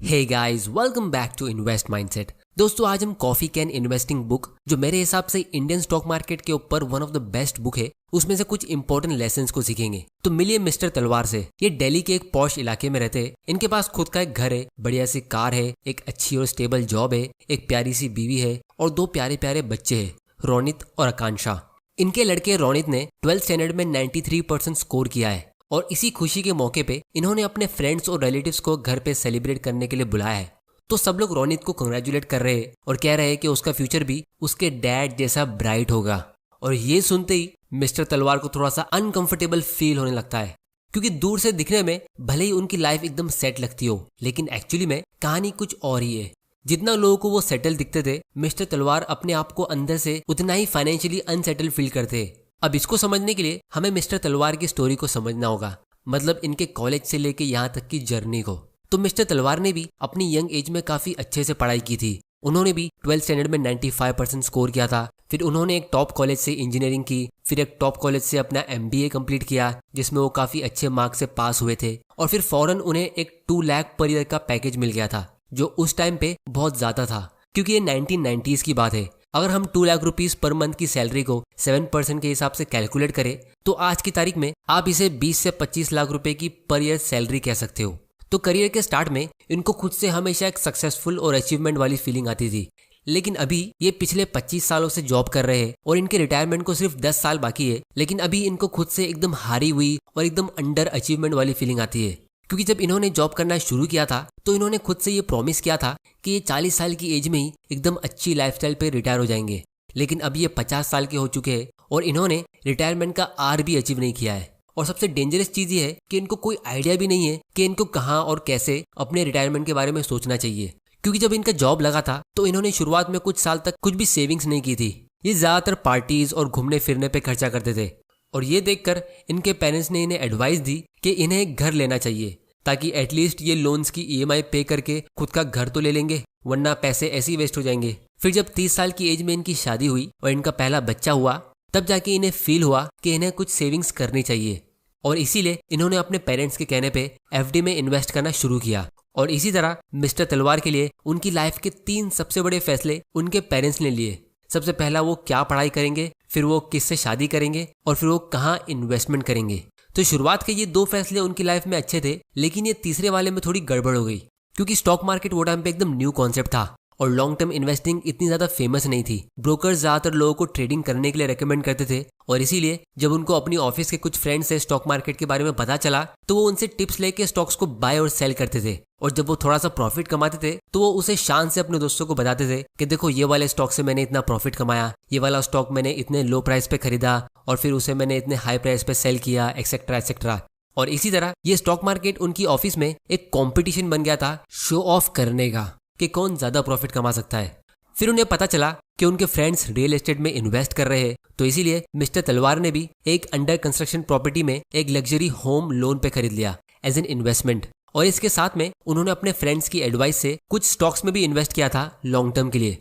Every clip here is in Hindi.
Hey guys, welcome back to invest mindset. दोस्तों, आज हम कॉफी कैन इन्वेस्टिंग बुक, जो मेरे हिसाब से इंडियन स्टॉक मार्केट के ऊपर one of the best book है, उसमें से कुछ इंपॉर्टेंट लेसन्स को सीखेंगे। तो मिलिए मिस्टर तलवार से। ये दिल्ली के एक पॉश इलाके में रहते हैं। इनके पास खुद का एक घर है, बढ़िया सी कार है, एक अच्छी और स्टेबल जॉब है, एक प्यारी सी बीवी है और दो प्यारे प्यारे बच्चे हैं, रोनित और आकांक्षा। इनके लड़के रोनित ने 12th स्टैंडर्ड में 93% स्कोर किया है और इसी खुशी के मौके पे इन्होंने अपने फ्रेंड्स और रिलेटिव्स को घर पे सेलिब्रेट करने के लिए बुलाया है। तो सब लोग रोनित को कंग्रेचुलेट कर रहे हैं और कह रहे हैं कि उसका फ्यूचर भी उसके डैड जैसा ब्राइट होगा। और ये सुनते ही मिस्टर तलवार को थोड़ा सा अनकंफर्टेबल फील होने लगता है, क्योंकि दूर से दिखने में भले ही उनकी लाइफ एकदम सेट लगती हो, लेकिन एक्चुअली में कहानी कुछ और ही है। जितना लोगों को वो सेटल दिखते थे, मिस्टर तलवार अपने आप को अंदर से उतना ही फाइनेंशियली अनसेटल फील करते हैं। अब इसको समझने के लिए हमें मिस्टर तलवार की स्टोरी को समझना होगा, मतलब इनके कॉलेज से लेके यहाँ तक की जर्नी को। तो मिस्टर तलवार ने भी अपनी यंग एज में काफी अच्छे से पढ़ाई की थी। उन्होंने भी 12th स्टैंडर्ड में 95% स्कोर किया था। फिर उन्होंने एक टॉप कॉलेज से इंजीनियरिंग की, फिर एक टॉप कॉलेज से अपना MBA कंप्लीट किया, जिसमें वो काफी अच्छे मार्क्स से पास हुए थे। और फिर फौरन उन्हें एक 2 लाख पर ईयर का पैकेज मिल गया था, जो उस टाइम पे बहुत ज्यादा था, क्योंकि ये 1990s की बात है। अगर हम 2 लाख रुपीस पर मंथ की सैलरी को 7% के हिसाब से कैलकुलेट करें तो आज की तारीख में आप इसे 20 से 25 लाख रुपए की पर ईयर सैलरी कह सकते हो। तो करियर के स्टार्ट में इनको खुद से हमेशा एक सक्सेसफुल और अचीवमेंट वाली फीलिंग आती थी, लेकिन अभी ये पिछले 25 सालों से जॉब कर रहे हैं और इनके रिटायरमेंट को सिर्फ 10 साल बाकी है, लेकिन अभी इनको खुद से एकदम हारी हुई और एकदम अंडर अचीवमेंट वाली फीलिंग आती है। क्योंकि जब इन्होंने जॉब करना शुरू किया था तो इन्होंने खुद से ये प्रॉमिस किया था कि ये 40 साल की एज में ही एकदम अच्छी लाइफस्टाइल पे रिटायर हो जाएंगे, लेकिन अब ये 50 साल के हो चुके हैं और इन्होंने रिटायरमेंट का आर भी अचीव नहीं किया है। और सबसे डेंजरस चीज ये है कि इनको कोई आइडिया भी नहीं है कि इनको कहाँ और कैसे अपने रिटायरमेंट के बारे में सोचना चाहिए। क्योंकि जब इनका जॉब लगा था तो इन्होंने शुरुआत में कुछ साल तक कुछ भी सेविंग्स नहीं की थी। ये ज्यादातर पार्टीज और घूमने फिरने पे खर्चा करते थे। और ये देखकर इनके पेरेंट्स ने इन्हें एडवाइस दी कि इन्हें एक घर लेना चाहिए, ताकि एटलीस्ट ये लोन्स की EMI पे करके खुद का घर तो ले लेंगे, वरना पैसे ऐसे ही वेस्ट हो जाएंगे। फिर जब 30 साल की एज में इनकी शादी हुई और इनका पहला बच्चा हुआ, तब जाके इन्हें फील हुआ कि इन्हें कुछ सेविंग्स करनी चाहिए। और इसीलिए इन्होंने अपने पेरेंट्स के कहने पे FD में इन्वेस्ट करना शुरू किया। और इसी तरह मिस्टर तलवार के लिए उनकी लाइफ के 3 सबसे बड़े फैसले उनके पेरेंट्स ने लिए। सबसे पहला, वो क्या पढ़ाई करेंगे, फिर वो किससे शादी करेंगे और फिर वो कहाँ इन्वेस्टमेंट करेंगे। तो शुरुआत के ये 2 फैसले उनकी लाइफ में अच्छे थे, लेकिन ये तीसरे वाले में थोड़ी गड़बड़ हो गई, क्योंकि स्टॉक मार्केट वो टाइम पे एकदम न्यू कॉन्सेप्ट था और लॉन्ग टर्म इन्वेस्टिंग इतनी ज्यादा फेमस नहीं थी। ब्रोकर्स ज्यादातर लोगों को ट्रेडिंग करने के लिए रेकमेंड करते थे, और इसीलिए जब उनको अपनी ऑफिस के कुछ फ्रेंड्स से स्टॉक मार्केट के बारे में पता चला तो वो उनसे टिप्स लेके स्टॉक्स को बाय और सेल करते थे। और जब वो थोड़ा सा प्रॉफिट कमाते थे तो वो उसे शान से अपने दोस्तों को बताते थे कि देखो, ये वाले स्टॉक से मैंने इतना प्रॉफिट कमाया, ये वाला स्टॉक मैंने इतने लो प्राइस पे खरीदा और फिर उसे मैंने इतने हाई प्राइस पे सेल किया, एक्सेट्रा एक्सेट्रा। और इसी तरह ये स्टॉक मार्केट उनकी ऑफिस में एक कंपटीशन बन गया था शो ऑफ करने का, कि कौन ज्यादा प्रॉफिट कमा सकता है। फिर उन्हें पता चला कि उनके फ्रेंड्स रियल एस्टेट में इन्वेस्ट कर रहे हैं, तो इसीलिए मिस्टर तलवार ने भी एक अंडर कंस्ट्रक्शन प्रॉपर्टी में एक लग्जरी होम लोन पे खरीद लिया एज एन इन्वेस्टमेंट। और इसके साथ में उन्होंने अपने फ्रेंड्स की एडवाइस से कुछ स्टॉक्स में भी इन्वेस्ट किया था लॉन्ग टर्म के लिए।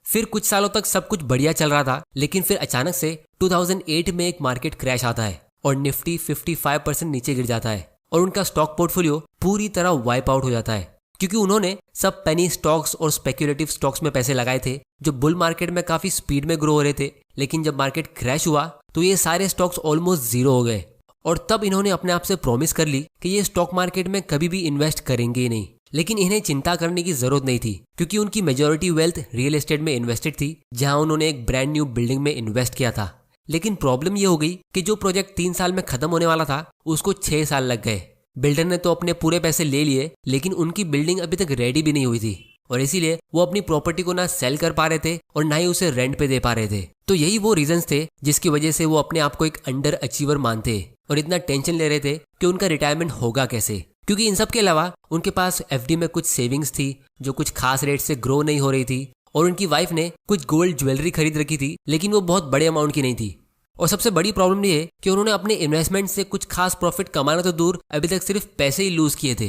फिर कुछ सालों तक सब कुछ बढ़िया चल रहा था, लेकिन फिर अचानक से 2008 में एक मार्केट क्रैश आता है और निफ्टी 55% नीचे गिर जाता है और उनका स्टॉक पोर्टफोलियो पूरी तरह वाइप आउट हो जाता है, क्योंकि उन्होंने सब पेनी स्टॉक्स और स्पेक्युलेटिव स्टॉक्स में पैसे लगाए थे जो बुल मार्केट में काफी स्पीड में ग्रो हो रहे थे। लेकिन जब मार्केट क्रैश हुआ तो ये सारे स्टॉक्स ऑलमोस्ट जीरो हो गए। और तब इन्होंने अपने आप से प्रॉमिस कर ली कि ये स्टॉक मार्केट में कभी भी इन्वेस्ट करेंगे ही नहीं। लेकिन इन्हें चिंता करने की जरूरत नहीं थी, क्योंकि उनकी मेजॉरिटी वेल्थ रियल एस्टेट में इन्वेस्टेड थी, जहां उन्होंने एक ब्रांड न्यू बिल्डिंग में इन्वेस्ट किया था। लेकिन प्रॉब्लम ये हो गई कि जो प्रोजेक्ट 3 साल में खत्म होने वाला था उसको 6 साल लग गए। बिल्डर ने तो अपने पूरे पैसे ले लिए, लेकिन उनकी बिल्डिंग अभी तक रेडी भी नहीं हुई थी, और इसीलिए वो अपनी प्रॉपर्टी को ना सेल कर पा रहे थे और ना ही उसे रेंट पे दे पा रहे थे। तो यही वो रीजंस थे जिसकी वजह से वो अपने आप को एक अंडर अचीवर मानते और इतना टेंशन ले रहे थे कि उनका रिटायरमेंट होगा कैसे। क्योंकि इन सब के अलावा उनके पास FD में कुछ सेविंग्स थी जो कुछ खास रेट से ग्रो नहीं हो रही थी, और उनकी वाइफ ने कुछ गोल्ड ज्वेलरी खरीद रखी थी, लेकिन वो बहुत बड़े अमाउंट की नहीं थी। और सबसे बड़ी प्रॉब्लम ये है कि उन्होंने अपने इन्वेस्टमेंट से कुछ खास प्रॉफिट कमाना तो दूर, अभी तक सिर्फ पैसे ही लूज किए थे।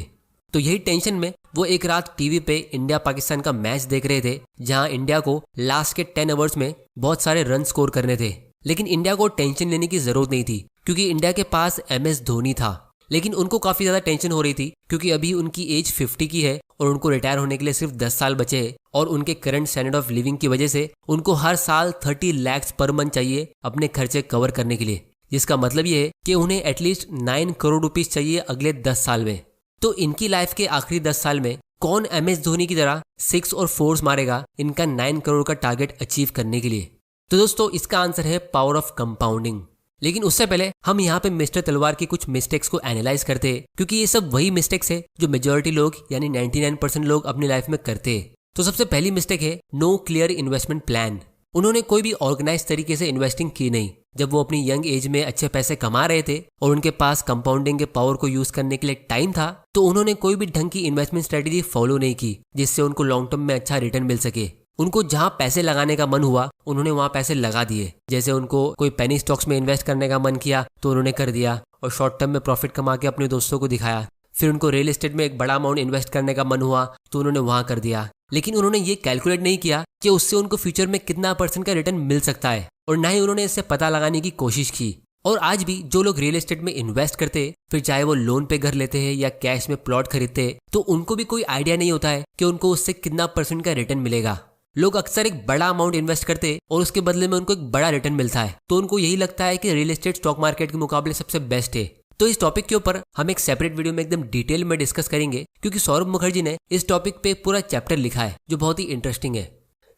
तो यही टेंशन में वो एक रात टीवी पे इंडिया पाकिस्तान का मैच देख रहे थे, जहां इंडिया को लास्ट के 10 ओवर्स में बहुत सारे रन स्कोर करने थे। लेकिन इंडिया को टेंशन लेने की जरूरत नहीं थी, क्योंकि इंडिया के पास MS धोनी था। लेकिन उनको काफी ज्यादा टेंशन हो रही थी क्योंकि अभी उनकी एज 50 की है और उनको रिटायर होने के लिए सिर्फ 10 साल बचे हैं और उनके करंट स्टैंडर्ड ऑफ लिविंग की वजह से उनको हर साल 30 लाख पर मंथ चाहिए अपने खर्चे कवर करने के लिए, जिसका मतलब ये है कि उन्हें एटलीस्ट 9 करोड़ रुपीस चाहिए अगले 10 साल में। तो इनकी लाइफ के आखिरी 10 साल में कौन MS धोनी की तरह 6 और 4 मारेगा इनका 9 करोड़ का टारगेट अचीव करने के लिए? तो दोस्तों इसका आंसर है पावर ऑफ कंपाउंडिंग। लेकिन उससे पहले हम यहाँ पे मिस्टर तलवार की कुछ मिस्टेक्स को एनालाइज करते हैं, क्योंकि ये सब वही मिस्टेक्स है जो मेजॉरिटी लोग यानी 99% लोग अपनी लाइफ में करते हैं। तो सबसे पहली मिस्टेक है नो क्लियर इन्वेस्टमेंट प्लान। उन्होंने कोई भी ऑर्गेनाइज तरीके से इन्वेस्टिंग की नहीं। जब वो अपनी यंग एज में अच्छे पैसे कमा रहे थे और उनके पास कंपाउंडिंग के पावर को यूज करने के लिए टाइम था, तो उन्होंने कोई भी ढंग की इन्वेस्टमेंट स्ट्रेटेजी फॉलो नहीं की जिससे उनको लॉन्ग टर्म में अच्छा रिटर्न मिल सके। उनको जहां पैसे लगाने का मन हुआ उन्होंने वहां पैसे लगा दिए। जैसे उनको कोई पेनी स्टॉक्स में इन्वेस्ट करने का मन किया तो उन्होंने कर दिया और शॉर्ट टर्म में प्रॉफिट कमा के अपने दोस्तों को दिखाया। फिर उनको रियल एस्टेट में एक बड़ा अमाउंट इन्वेस्ट करने का मन हुआ तो उन्होंने वहां कर दिया। लेकिन उन्होंने ये कैलकुलेट नहीं किया कि उससे उनको फ्यूचर में कितना % का रिटर्न मिल सकता है, और ना ही उन्होंने इससे पता लगाने की कोशिश की। और आज भी जो लोग रियल एस्टेट में इन्वेस्ट करते हैं, फिर चाहे वो लोन पे घर लेते हैं या कैश में प्लॉट खरीदते हैं, तो उनको भी कोई आइडिया नहीं होता है कि उनको उससे कितना % का रिटर्न मिलेगा। लोग अक्सर एक बड़ा अमाउंट इन्वेस्ट करते हैं और उसके बदले में उनको एक बड़ा रिटर्न मिलता है, तो उनको यही लगता है कि रियल एस्टेट स्टॉक मार्केट के मुकाबले सबसे बेस्ट है। तो इस टॉपिक के ऊपर हम एक सेपरेट वीडियो में एकदम डिटेल में डिस्कस करेंगे, क्योंकि सौरभ मुखर्जी ने इस टॉपिक पे पूरा चैप्टर लिखा है जो बहुत ही इंटरेस्टिंग है।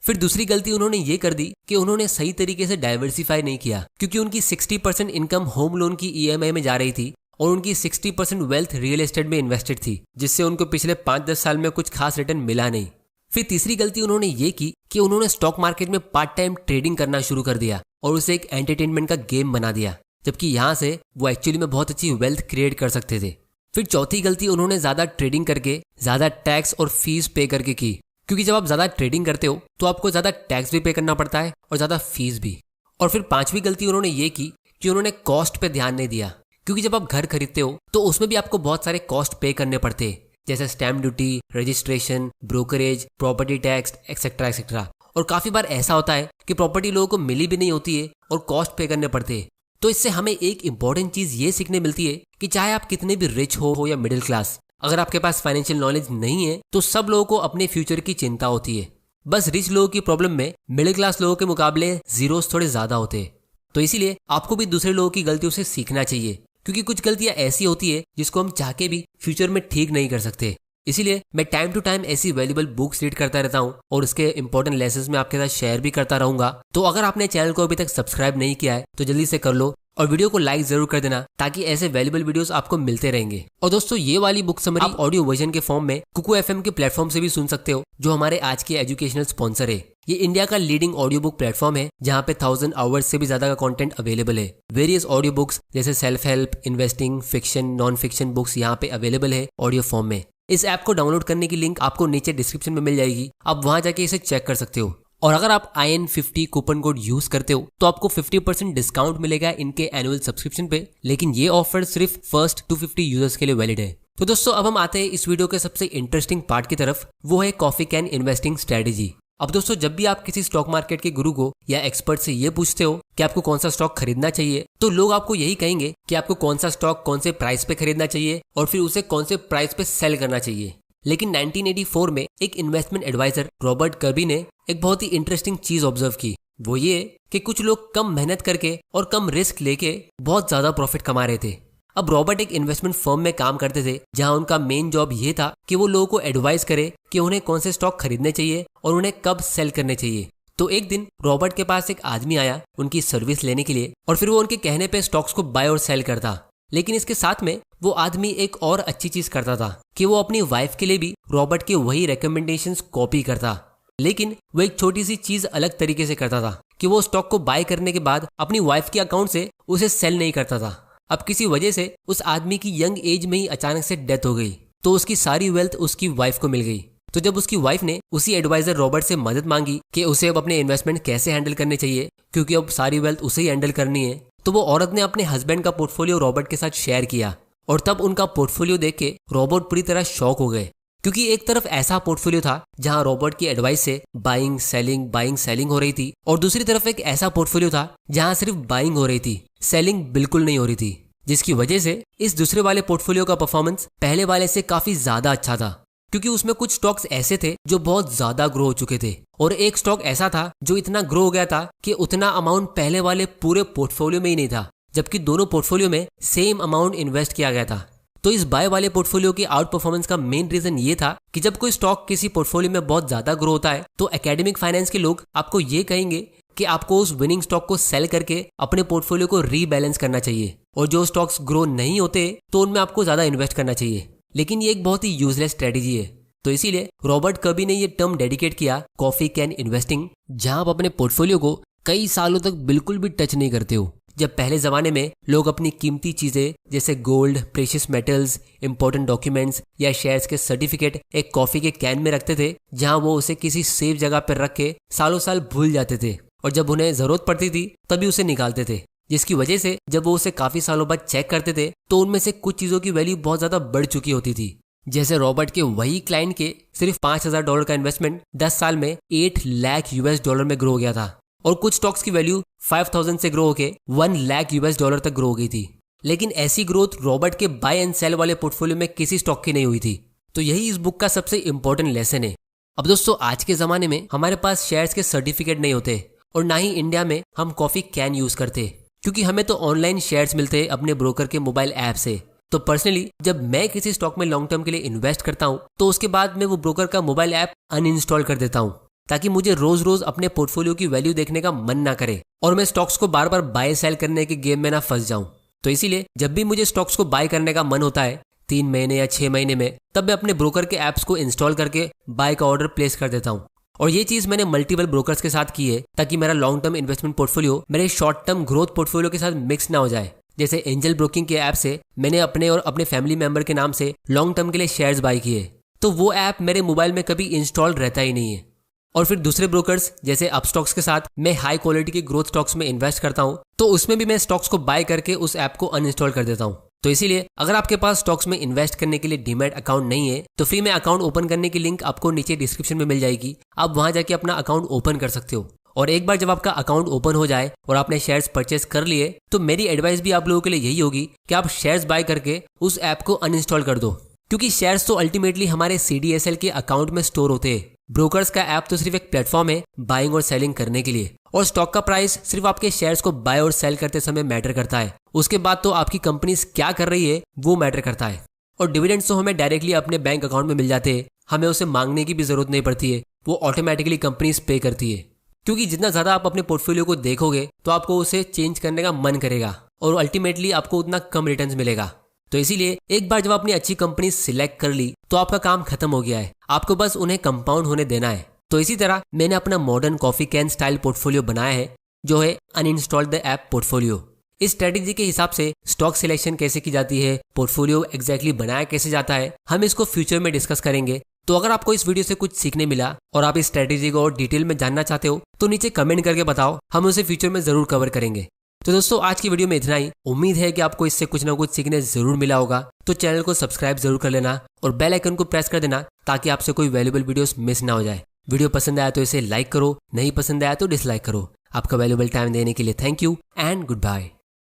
फिर दूसरी गलती उन्होंने ये कर दी कि उन्होंने सही तरीके से डाइवर्सिफाई नहीं किया, क्योंकि उनकी 60% इनकम होम लोन की EMI में जा रही थी और उनकी 60% वेल्थ रियल एस्टेट में इन्वेस्टेड थी, जिससे उनको पिछले 5-10 साल में कुछ खास रिटर्न मिला नहीं। फिर तीसरी गलती उन्होंने ये की कि उन्होंने स्टॉक मार्केट में पार्ट टाइम ट्रेडिंग करना शुरू कर दिया और उसे एक एंटरटेनमेंट का गेम बना दिया, जबकि यहाँ से वो एक्चुअली में बहुत अच्छी वेल्थ क्रिएट कर सकते थे। फिर चौथी गलती उन्होंने ज्यादा ट्रेडिंग करके ज्यादा टैक्स और फीस पे करके की, क्योंकि जब आप ज्यादा ट्रेडिंग करते हो तो आपको ज्यादा टैक्स भी पे करना पड़ता है और ज्यादा फीस भी। और फिर पांचवी गलती उन्होंने ये की कि उन्होंने कॉस्ट पे ध्यान नहीं दिया, क्योंकि जब आप घर खरीदते हो तो उसमें भी आपको बहुत सारे कॉस्ट पे करने पड़ते हैं, जैसे stamp duty, registration, brokerage, property tax, etcetera etcetera. और काफी बार ऐसा होता है कि प्रॉपर्टी लोगों को मिली भी नहीं होती है और कॉस्ट पे करने पड़ते हैं। तो इससे हमें एक इंपॉर्टेंट चीज ये सीखने मिलती है कि चाहे आप कितने भी रिच हो या मिडिल क्लास, अगर आपके पास फाइनेंशियल नॉलेज नहीं है तो सब लोगों को अपने फ्यूचर की चिंता होती है। बस रिच लोगों की प्रॉब्लम में मिडिल क्लास लोगों के मुकाबले जीरोस थोड़े ज्यादा होते हैं। तो इसीलिए आपको भी दूसरे लोगों की गलतियों से सीखना चाहिए, क्योंकि कुछ गलतियां ऐसी होती है जिसको हम चाह के भी फ्यूचर में ठीक नहीं कर सकते। इसीलिए मैं टाइम टू टाइम ऐसी वैल्यूबल बुक्स रीड करता रहता हूँ और उसके इंपॉर्टेंट लेसन्स में आपके साथ शेयर भी करता रहूंगा। तो अगर आपने चैनल को अभी तक सब्सक्राइब नहीं किया है तो जल्दी से कर लो और वीडियो को लाइक जरूर कर देना, ताकि ऐसे वैल्यूबल वीडियोस आपको मिलते रहेंगे। और दोस्तों ये वाली बुक समरी आप ऑडियो वर्जन के फॉर्म में कुकू FM के प्लेटफॉर्म से भी सुन सकते हो, जो हमारे आज के एजुकेशनल स्पॉन्सर है। ये इंडिया का लीडिंग ऑडियो बुक प्लेटफॉर्म है, जहाँ पे 1000 आवर्स से भी ज्यादा का कंटेंट अवेलेबल है। वेरियस ऑडियो बुक्स जैसे self help, investing, fiction, non fiction books यहाँ पे अवेलेबल है ऑडियो फॉर्म में। इस ऐप को डाउनलोड करने की लिंक आपको नीचे डिस्क्रिप्शन में मिल जाएगी, आप वहां जाके इसे चेक कर सकते हो। और अगर आप IN50 कूपन कोड यूज करते हो तो आपको 50% डिस्काउंट मिलेगा इनके एनुअल सब्सक्रिप्शन पे, लेकिन ये ऑफर सिर्फ फर्स्ट 250 यूजर्स के लिए वैलिड है। तो दोस्तों अब हम आते हैं इस वीडियो के सबसे इंटरेस्टिंग पार्ट की तरफ, वो है कॉफी कैन इन्वेस्टिंग स्ट्रेटेजी। अब दोस्तों जब भी आप किसी स्टॉक मार्केट के गुरु को या एक्सपर्ट से ये पूछते हो कि आपको कौन सा स्टॉक खरीदना चाहिए, तो लोग आपको यही कहेंगे कि आपको कौन सा स्टॉक कौन से प्राइस पे खरीदना चाहिए और फिर उसे कौन से प्राइस पे सेल करना चाहिए। लेकिन 1984 में एक इन्वेस्टमेंट एडवाइजर रॉबर्ट कर्बी ने एक बहुत ही इंटरेस्टिंग चीज ऑब्जर्व की। वो ये कि कुछ लोग कम मेहनत करके और कम रिस्क लेके बहुत ज्यादा प्रॉफिट कमा रहे थे। अब रॉबर्ट एक इन्वेस्टमेंट फर्म में काम करते थे, जहां उनका मेन जॉब ये था कि वो लोगों को एडवाइस करे कि उन्हें कौन से स्टॉक खरीदने चाहिए और उन्हें कब सेल करने चाहिए। तो एक दिन रॉबर्ट के पास एक आदमी आया उनकी सर्विस लेने के लिए, और फिर वो उनके कहने पे स्टॉक्स को बाय और सेल करता। लेकिन इसके साथ में वो आदमी एक और अच्छी चीज करता था कि वो अपनी वाइफ के लिए भी रॉबर्ट के वही रिकमेंडेशंस कॉपी करता। लेकिन वो एक छोटी सी चीज अलग तरीके से करता था कि वो स्टॉक को बाय करने के बाद अपनी वाइफ के अकाउंट से उसे सेल नहीं करता था। अब किसी वजह से उस आदमी की यंग एज में ही अचानक से डेथ हो गई, तो उसकी सारी वेल्थ उसकी वाइफ को मिल गई। तो जब उसकी वाइफ ने उसी एडवाइजर रॉबर्ट से मदद मांगी कि उसे अब अपने इन्वेस्टमेंट कैसे हैंडल करने चाहिए, क्योंकि अब सारी वेल्थ उसे ही हैंडल करनी है, तो वो औरत ने अपने हस्बैंड का पोर्टफोलियो रॉबर्ट के साथ शेयर किया। और तब उनका पोर्टफोलियो देख के रॉबर्ट पूरी तरह शॉक हो गए, क्योंकि एक तरफ ऐसा पोर्टफोलियो था जहां रॉबर्ट की एडवाइस से बाइंग सेलिंग हो रही थी, और दूसरी तरफ एक ऐसा पोर्टफोलियो था जहां सिर्फ बाइंग हो रही थी, सेलिंग बिल्कुल नहीं हो रही थी। जिसकी वजह से इस दूसरे वाले पोर्टफोलियो का परफॉर्मेंस पहले वाले से काफी ज्यादा अच्छा था, क्योंकि उसमें कुछ स्टॉक्स ऐसे थे जो बहुत ज्यादा ग्रो हो चुके थे और एक स्टॉक ऐसा था जो इतना ग्रो हो गया था कि उतना अमाउंट पहले वाले पूरे पोर्टफोलियो में ही नहीं था, जबकि दोनों पोर्टफोलियो में सेम अमाउंट इन्वेस्ट किया गया था। तो इस बाय वाले पोर्टफोलियो की आउट परफॉर्मेंस का मेन रीजन ये था कि जब कोई स्टॉक किसी पोर्टफोलियो में बहुत ज्यादा ग्रो होता है तो एकेडमिक फाइनेंस के लोग आपको ये कहेंगे कि आपको उस विनिंग स्टॉक को सेल करके अपने पोर्टफोलियो को रीबैलेंस करना चाहिए, और जो स्टॉक्स ग्रो नहीं होते तो उनमें आपको ज्यादा इन्वेस्ट करना चाहिए। लेकिन ये एक बहुत ही यूजलेस स्ट्रेटेजी है, तो इसीलिए रॉबर्ट कभी ने ये टर्म डेडिकेट किया कॉफी कैन इन्वेस्टिंग, जहां आप अपने पोर्टफोलियो को कई सालों तक बिल्कुल भी टच नहीं करते हो। जब पहले जमाने में लोग अपनी कीमती चीजें जैसे gold, precious metals, important documents या शेयर्स के सर्टिफिकेट एक कॉफी के कैन में रखते थे, जहां वो उसे किसी सेफ जगह पर रख के सालों साल भूल जाते थे, और जब उन्हें जरूरत पड़ती थी तभी उसे निकालते थे, जिसकी वजह से जब वो उसे काफी सालों बाद चेक करते थे तो उनमें से कुछ चीजों की वैल्यू बहुत ज्यादा बढ़ चुकी होती थी। जैसे रॉबर्ट के वही क्लाइंट के सिर्फ $5,000 का इन्वेस्टमेंट 10 साल में $8 लाख में ग्रो हो गया था, और कुछ स्टॉक्स की वैल्यू 5,000 से ग्रो होकर $1 लाख तक ग्रो हो गई थी। लेकिन ऐसी ग्रोथ रॉबर्ट के बाय एंड सेल वाले पोर्टफोलियो में किसी स्टॉक की नहीं हुई थी। तो यही इस बुक का सबसे इंपॉर्टेंट लेसन है। अब दोस्तों, आज के जमाने में हमारे पास शेयर्स के सर्टिफिकेट नहीं होते, और ना ही इंडिया में हम कॉफी कैन यूज करते, क्योंकि हमें तो ऑनलाइन शेयर्स मिलते हैं अपने ब्रोकर के मोबाइल ऐप से। तो पर्सनली जब मैं किसी स्टॉक में लॉन्ग टर्म के लिए इन्वेस्ट करता हूं तो उसके बाद मैं वो ब्रोकर का मोबाइल ऐप अनइंस्टॉल कर देता हूं, ताकि मुझे रोज रोज अपने पोर्टफोलियो की वैल्यू देखने का मन ना करे और मैं स्टॉक्स को बार बार बाय सेल करने के गेम में ना फंस जाऊं। तो इसीलिए जब भी मुझे स्टॉक्स को बाय करने का मन होता है 3 महीने या 6 महीने में, तब मैं अपने ब्रोकर के ऐप्स को इंस्टॉल करके बाय का ऑर्डर प्लेस कर देता हूँ। और ये चीज मैंने मल्टीपल ब्रोकर्स के साथ की है, ताकि मेरा लॉन्ग टर्म इन्वेस्टमेंट पोर्टफोलियो मेरे शॉर्ट टर्म ग्रोथ पोर्टफोलियो के साथ मिक्स ना हो जाए। जैसे एंजल ब्रोकिंग के ऐप से मैंने अपने और अपने फैमिली मेंबर के नाम से लॉन्ग टर्म के लिए शेयर्स बाय किए, तो वो ऐप मेरे मोबाइल में कभी इंस्टॉल रहता ही नहीं है। और फिर दूसरे ब्रोकर्स जैसे अपस्टॉक्स के साथ मैं हाई क्वालिटी के ग्रोथ स्टॉक्स में इन्वेस्ट करता हूँ, तो उसमें भी मैं स्टॉक्स को बाय करके उस ऐप को अनइंस्टॉल कर देता हूँ। तो इसीलिए अगर आपके पास स्टॉक्स में इन्वेस्ट करने के लिए डीमैट अकाउंट नहीं है तो फ्री में अकाउंट ओपन करने की लिंक आपको नीचे डिस्क्रिप्शन में मिल जाएगी। आप वहां जाके अपना अकाउंट ओपन कर सकते हो। और एक बार जब आपका अकाउंट ओपन हो जाए और आपने शेयर्स परचेस कर लिए, तो मेरी एडवाइस भी आप लोगों के लिए यही होगी कि आप शेयर्स बाय करके उस ऐप को अनइंस्टॉल कर दो, क्योंकि शेयर्स तो अल्टीमेटली हमारे CDSL के अकाउंट में स्टोर होते हैं। ब्रोकर्स का ऐप तो सिर्फ एक प्लेटफॉर्म है बाइंग और सेलिंग करने के लिए, और स्टॉक का प्राइस सिर्फ आपके शेयर्स को बाय और सेल करते समय मैटर करता है। उसके बाद तो आपकी कंपनी क्या कर रही है वो मैटर करता है। और डिविडेंड्स तो हमें डायरेक्टली अपने बैंक अकाउंट में मिल जाते हैं, हमें उसे मांगने की भी जरूरत नहीं पड़ती है, वो ऑटोमेटिकली कंपनीज पे करती है। क्योंकि जितना ज्यादा आप अपने पोर्टफोलियो को देखोगे तो आपको उसे चेंज करने का मन करेगा, और अल्टीमेटली आपको उतना कम रिटर्न्स मिलेगा। तो इसीलिए एक बार जब आपने अच्छी कंपनी सिलेक्ट कर ली तो आपका काम खत्म हो गया है, आपको बस उन्हें कंपाउंड होने देना है। तो इसी तरह मैंने अपना modern coffee can style portfolio बनाया है, जो है अनइंस्टॉल द ऐप पोर्टफोलियो। इस स्ट्रेटेजी के हिसाब से स्टॉक सिलेक्शन कैसे की जाती है, पोर्टफोलियो एग्जैक्टली बनाया कैसे जाता है, हम इसको फ्यूचर में डिस्कस करेंगे। तो अगर आपको इस वीडियो से कुछ सीखने मिला और आप इस स्ट्रेटेजी को और डिटेल में जानना चाहते हो तो नीचे कमेंट करके बताओ, हम उसे फ्यूचर में जरूर कवर करेंगे। तो दोस्तों, आज की वीडियो में इतना ही। उम्मीद है कि आपको इससे कुछ ना कुछ सीखने जरूर मिला होगा। तो चैनल को सब्सक्राइब जरूर कर लेना और बेल आइकन को प्रेस कर देना, ताकि आपसे कोई वैल्यूएबल वीडियोस मिस ना हो जाए। वीडियो पसंद आया तो इसे लाइक करो, नहीं पसंद आया तो डिसलाइक करो। आपका वैल्यूएबल टाइम देने के लिए thank you and good bye.